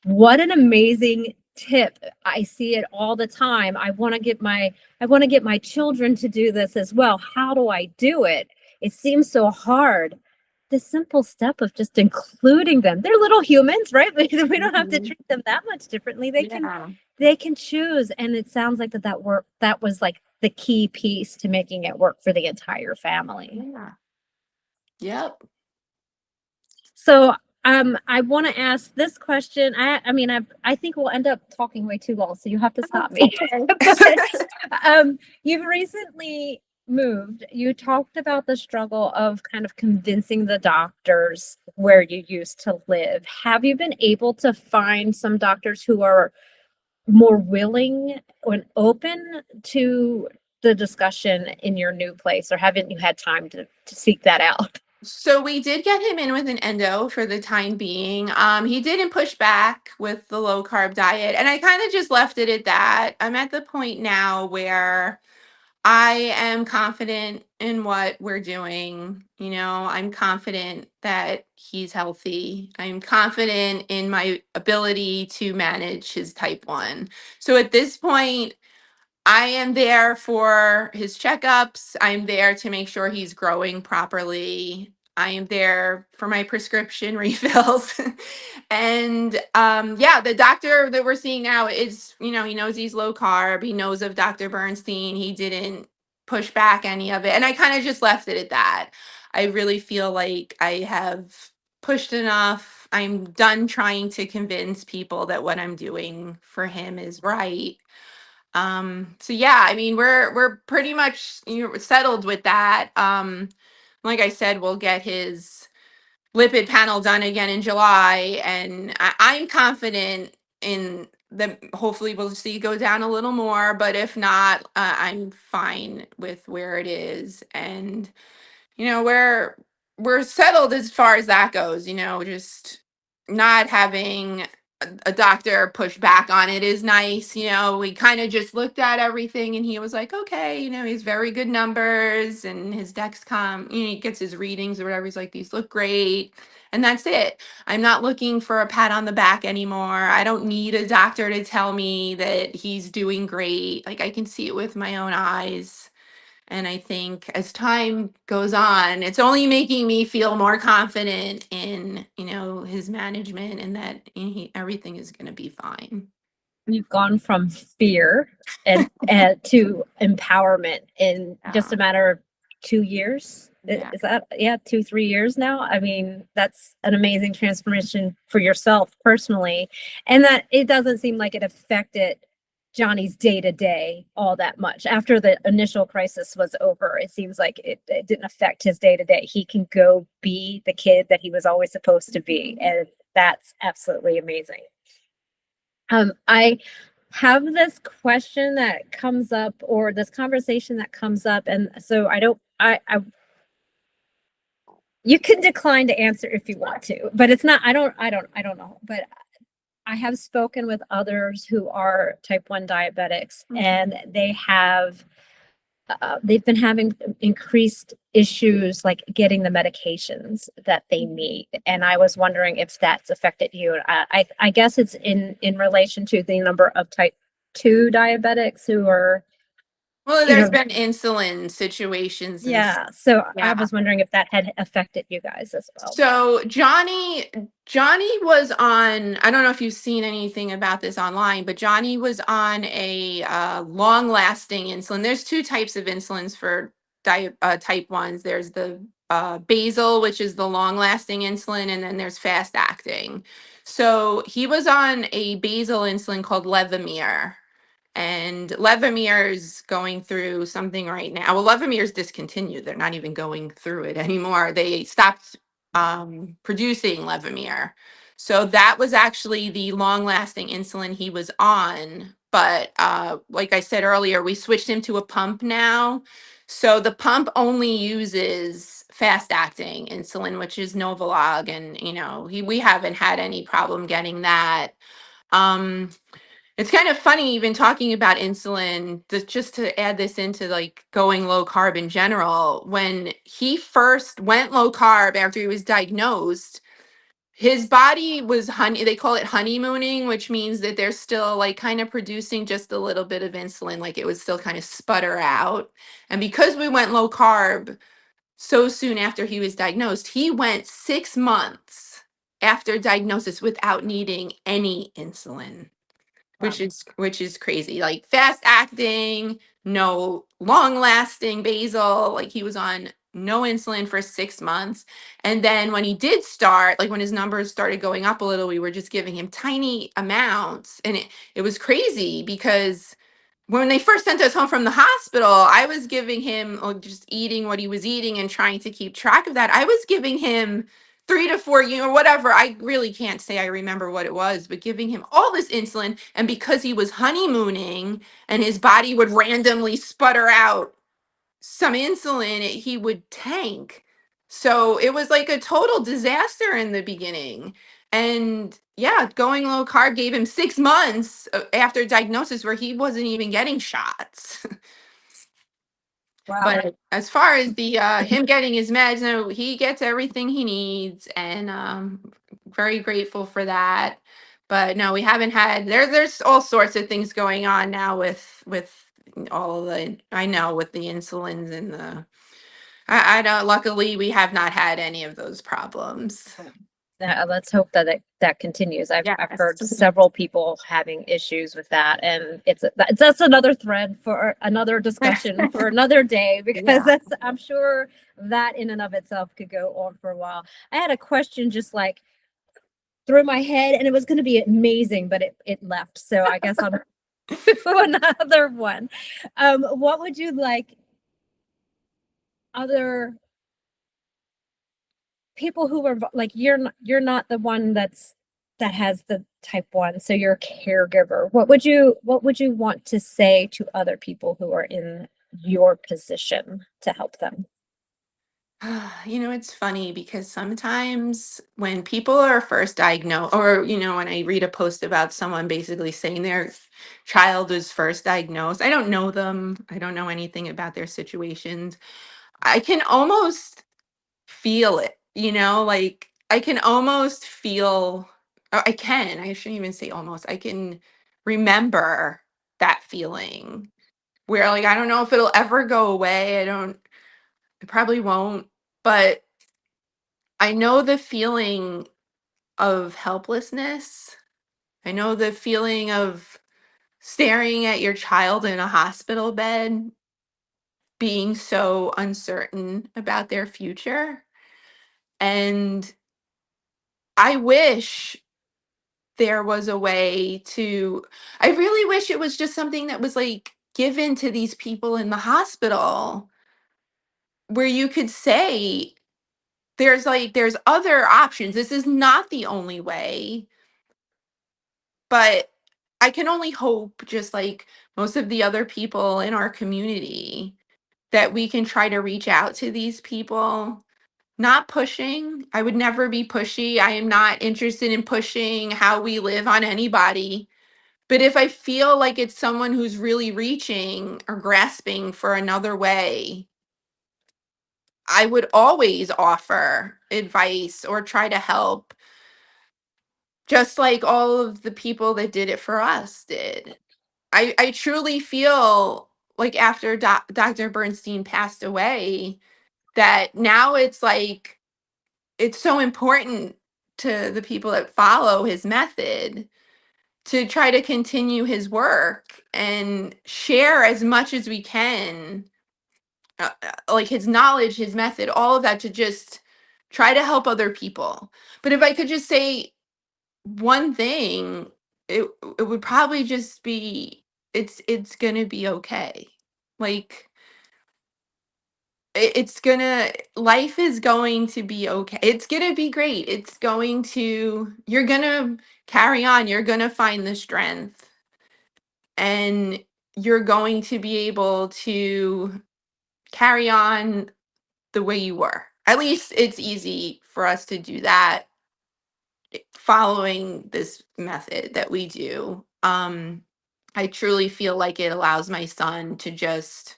What an amazing tip. I see it all the time. I want to get my children to do this as well. How do I do it? It seems so hard. The simple step of just including them. They're little humans, right? We don't have to Mhm. treat them that much differently. Yeah. They can choose. And it sounds like that was like the key piece to making it work for the entire family. Yeah. Yep. So I want to ask this question. I mean, I think we'll end up talking way too long, so you have to stop me. But you've recently moved. You talked about the struggle of kind of convincing the doctors where you used to live. Have you been able to find some doctors who are more willing and open to the discussion in your new place, or haven't you had time to seek that out? So we did get him in with an endo for the time being. He didn't push back with the low carb diet, and I kind of just left it at that. I'm at the point now where I am confident in what we're doing. I'm confident that he's healthy. I'm confident in my ability to manage his type 1. So at this point, I am there for his checkups. I'm there to make sure he's growing properly. I am there for my prescription refills. And yeah, the doctor that we're seeing now is, he knows he's low carb. He knows of Dr. Bernstein. He didn't push back any of it. And I kind of just left it at that. I really feel like I have pushed enough. I'm done trying to convince people that what I'm doing for him is right. So yeah, I mean, we're pretty much settled with that. Like I said, we'll get his lipid panel done again in July, and I'm confident in that. Hopefully we'll see it go down a little more, but if not, I'm fine with where it is. And we're settled as far as that goes. Just not having a doctor push back on it is nice. We kind of just looked at everything, and he was like, okay, he's very good numbers, and his Dexcom, he gets his readings or whatever. He's like, these look great. And that's it. I'm not looking for a pat on the back anymore. I don't need a doctor to tell me that he's doing great. Like, I can see it with my own eyes. And I think as time goes on, it's only making me feel more confident in, his management, and that everything is going to be fine. You've gone from fear and to empowerment in just a matter of 2 years. Yeah. Is that 2-3 years now? I mean, that's an amazing transformation for yourself personally, and that it doesn't seem like it affected Johnny's day to day all that much. After the initial crisis was over, it seems like it didn't affect his day to day. He can go be the kid that he was always supposed to be, and that's absolutely amazing. I have this question that comes up, or this conversation that comes up, and so you can decline to answer if you want to, but it's not, I don't know. But I have spoken with others who are type 1 diabetics, and they've been having increased issues like getting the medications that they need. And I was wondering if that's affected you. I guess it's in relation to the number of type 2 diabetics who are. Well, there's been insulin situations. Yeah. So Yeah. I was wondering if that had affected you guys as well. So Johnny was on, I don't know if you've seen anything about this online, but Johnny was on a long-lasting insulin. There's two types of insulins for type 1s. There's the basal, which is the long-lasting insulin, and then there's fast-acting. So he was on a basal insulin called Levemir. And Levemir is going through something right now. Well, Levemir is discontinued. They're not even going through it anymore. They stopped producing Levemir. So that was actually the long-lasting insulin he was on. But like I said earlier, we switched him to a pump now. So the pump only uses fast-acting insulin, which is Novolog, and we haven't had any problem getting that. It's kind of funny even talking about insulin, just to add this into like going low carb in general. When he first went low carb after he was diagnosed, his body was they call it honeymooning, which means that they're still like kind of producing just a little bit of insulin, like it would still kind of sputter out. And because we went low carb so soon after he was diagnosed, he went 6 months after diagnosis without needing any insulin. Wow. Which is crazy. Like fast acting, no long lasting basal. Like he was on no insulin for 6 months. And then when he did start, like when his numbers started going up a little, we were just giving him tiny amounts. And it was crazy because when they first sent us home from the hospital, I was giving him just eating what he was eating and trying to keep track of that. I was giving him 3 to 4, whatever. I really can't say I remember what it was, but giving him all this insulin. And because he was honeymooning and his body would randomly sputter out some insulin, he would tank. So it was like a total disaster in the beginning. And yeah, going low carb gave him 6 months after diagnosis where he wasn't even getting shots. Wow. But as far as the him getting his meds, no, he gets everything he needs, and very grateful for that. But no, we haven't had there's all sorts of things going on now with all of the I know with the insulins and the I don't luckily we have not had any of those problems. Let's hope that that continues. I've heard Yes. several people having issues with that, and that's another thread for another discussion for another day, because Yeah. I'm sure that in and of itself could go on for a while. I had a question just like through my head, and it was going to be amazing, but it left. So I guess I'll do another one. What would you like other people who are like you're not the one that has the type 1, so you're a caregiver. What would you want to say to other people who are in your position to help them? It's funny because sometimes when people are first diagnosed, or, when I read a post about someone basically saying their child is first diagnosed, I don't know them, I don't know anything about their situations. I can almost feel it, like I can almost feel, I shouldn't even say almost, I can remember that feeling where, like, I don't know if it'll ever go away. It probably won't, but I know the feeling of helplessness. I know the feeling of staring at your child in a hospital bed, being so uncertain about their future. And I wish there was a way to, I really wish it was just something that was like given to these people in the hospital where you could say, there's other options. This is not the only way. But I can only hope, just like most of the other people in our community, that we can try to reach out to these people. Not pushing. I would never be pushy. I am not interested in pushing how we live on anybody. But if I feel like it's someone who's really reaching or grasping for another way, I would always offer advice or try to help, just like all of the people that did it for us did. I truly feel like after Dr. Bernstein passed away, that now it's like it's so important to the people that follow his method to try to continue his work and share as much as we can, like his knowledge, his method, all of that, to just try to help other people. But if I could just say one thing, it would probably just be, it's gonna be okay. Like it's gonna life is going to be okay. It's gonna be great. You're gonna carry on. You're gonna find the strength, and you're going to be able to carry on the way you were. At least it's easy for us to do that following this method that we do. I truly feel like it allows my son to just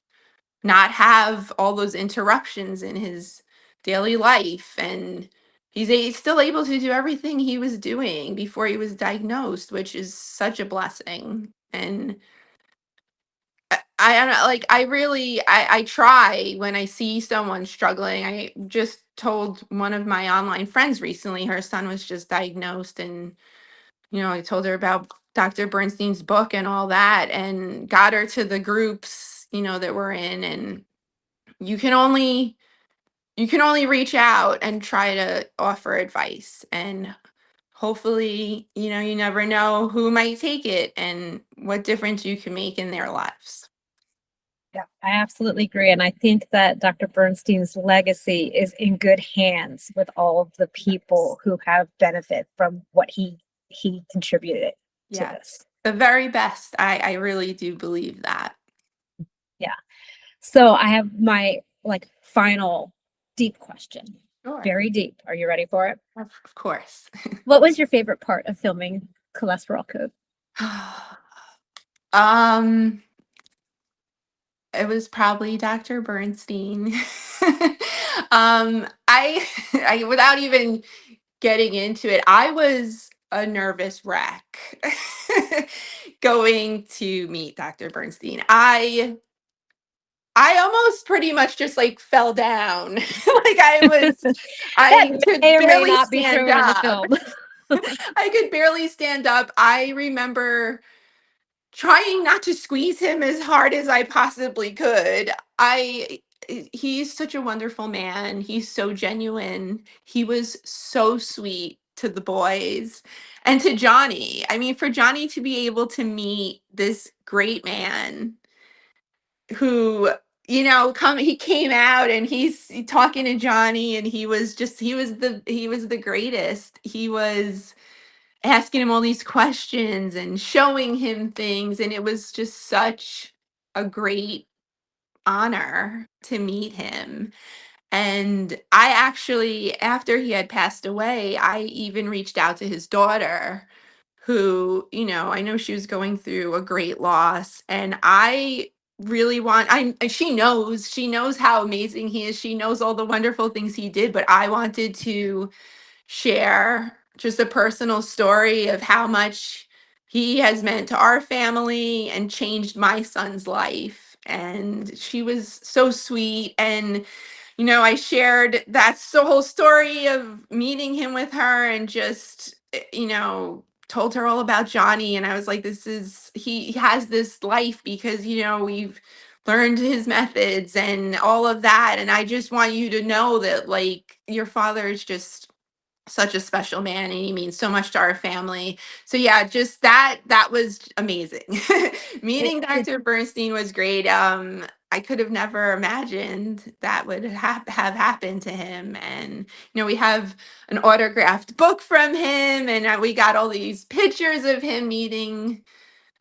not have all those interruptions in his daily life, and he's still able to do everything he was doing before he was diagnosed, which is such a blessing. And I don't know, like I really I try when I see someone struggling. I just told one of my online friends recently, her son was just diagnosed, and I told her about Dr. Bernstein's book and all that, and got her to the groups, that we're in. And you can only you can only reach out and try to offer advice. And hopefully, you never know who might take it and what difference you can make in their lives. Yeah, I absolutely agree. And I think that Dr. Bernstein's legacy is in good hands with all of the people who have benefit from what he contributed to Yeah, this. the very best. I really do believe that. Yeah. So I have my final deep question. Sure. Very deep. Are you ready for it? Of course. What was your favorite part of filming Cholesterol Code? um, it was probably Dr. Bernstein. I without even getting into it, I was a nervous wreck going to meet Dr. Bernstein. I almost pretty much just like fell down. That I could may or may barely not be stand shown in the up. film. I could barely stand up. I remember trying not to squeeze him as hard as I possibly could. He's such a wonderful man. He's so genuine. He was so sweet to the boys and to Johnny. I mean, for Johnny to be able to meet this great man who, come he came out and he's talking to Johnny, and he was the greatest. He was asking him all these questions and showing him things, and it was just such a great honor to meet him. And I actually, after he had passed away, I even reached out to his daughter, who, I know she was going through a great loss, and I really want I she knows how amazing he is. She knows all the wonderful things he did, but I wanted to share just a personal story of how much he has meant to our family and changed my son's life. And she was so sweet. And, I shared that's the whole story of meeting him with her, and just, told her all about Johnny. And I was like, he has this life because, we've learned his methods and all of that. And I just want you to know that, like, your father is just such a special man, and he means so much to our family. So yeah, just that was amazing. It, Meeting it, Dr. Bernstein was great. I could have never imagined that would have happened to him. And we have an autographed book from him, and we got all these pictures of him meeting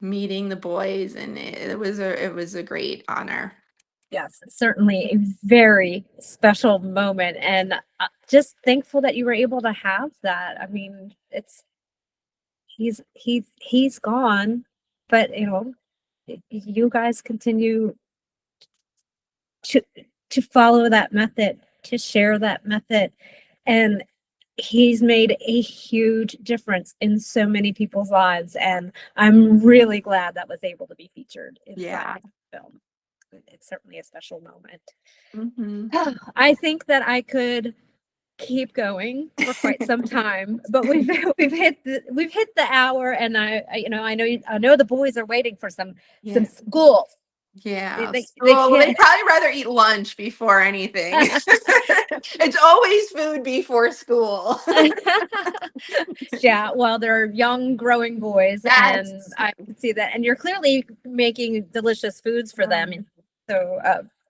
the boys, and it was a great honor. yes, certainly a very special moment, and just thankful that you were able to have that. I mean, he's gone, but you guys continue to to follow that method, to share that method, and he's made a huge difference in so many people's lives, and I'm really glad that was able to be featured Yeah. inside the film. It's certainly a special moment. Hmm. I think that I could keep going for quite some time, but we've hit the hour, and I know the boys are waiting for some Yeah. school. Yeah. They Well, they can't. probably rather eat lunch before anything. It's always food before school. Yeah, well, they're young, growing boys, and That's I can see that. And you're clearly making delicious foods for them. So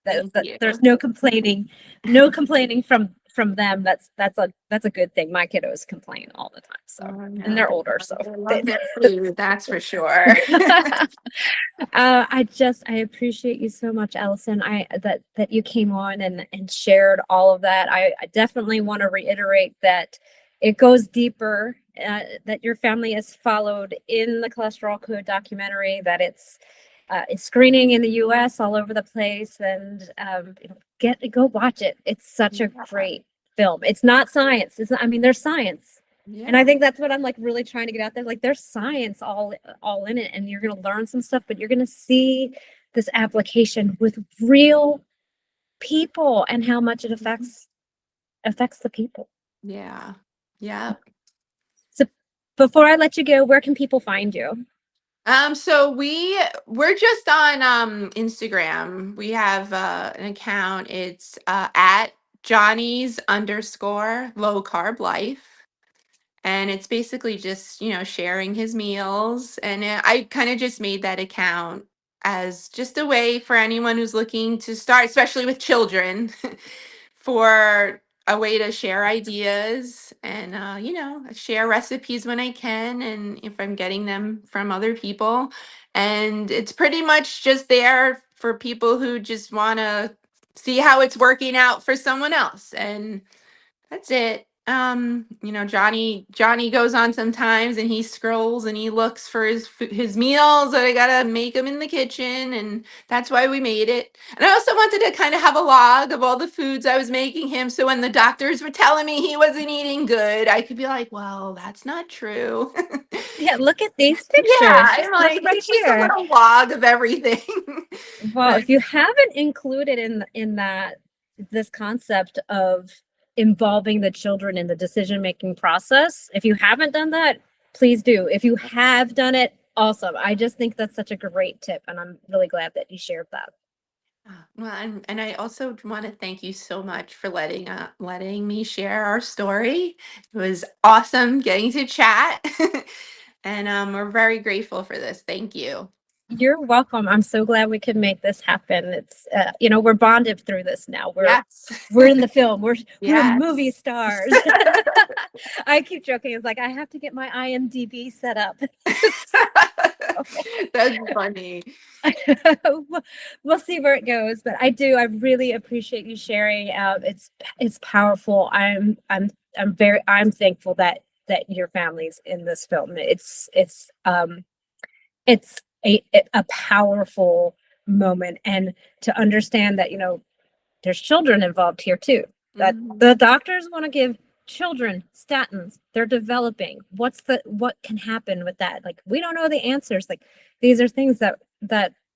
thank you. there's no complaining from them. That's a good thing. My kiddos complain all the time, so Oh, and no, they're older, so they love their food, that's for sure. I appreciate you so much, Allison. That you came on and shared all of that. I definitely want to reiterate that it goes deeper. That your family is followed in the Cholesterol Code documentary. That it's screening in the U.S. all over the place, and go watch it. It's such a great film. It's not science. I mean, there's science. And I Yeah. think that's what I'm really trying to get out there. Like, there's science all in it, and you're gonna learn some stuff, but you're gonna see this application with real people and how much it affects the people. Yeah. Yeah. So before I let you go, where can people find you? So we're just on Instagram. We have an account. It's at Johnny's underscore low carb life. And it's basically just, sharing his meals. And I kind of just made that account as just a way for anyone who's looking to start, especially with children, for a way to share ideas and, share recipes when I can and if I'm getting them from other people. And it's pretty much just there for people who just want to see how it's working out for someone else. And that's it. Johnny goes on sometimes and he scrolls and he looks for his meals that I gotta make him in the kitchen, and that's why we made it. And I also wanted to kind of have a log of all the foods I was making him, so when the doctors were telling me he wasn't eating good, I could be like, "Well, that's not true." Yeah, look at these Yeah, pictures. Just I'm look like, right it's just a here. little log of everything. Well, But if you haven't included in that this concept of involving the children in the decision-making process, if you haven't done that, please do. If you have done it, awesome. I just think that's such a great tip, and I'm really glad that you shared that. Well, and I also want to thank you so much for letting me share our story. It was awesome getting to chat, and we're very grateful for this. Thank you. You're welcome. I'm so glad we could make this happen. It's we're bonded through this now. Yes, We're in the film. We're movie yes. stars. I keep joking. It's like I have to get my IMDb set up. That's funny. We'll see where it goes, but I really appreciate you sharing. It's powerful. I'm thankful that your family's in this film. It's a powerful moment, and to understand that there's children involved here too, that Mhm. the doctors want to give children statins. They're developing what can happen with that. Like, we don't know the answers. Like, these are things that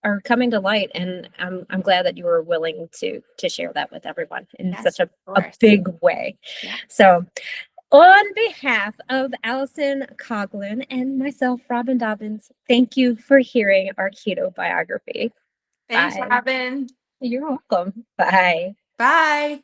are coming to light, and I'm glad that you were willing to share that with everyone in Yes, such of a course. big way. Yeah. So on behalf of Alison Coughlin and myself, Robin Dobbins, thank you for hearing our keto biography. Thanks, Bye. Robin. You're welcome. Bye. Bye.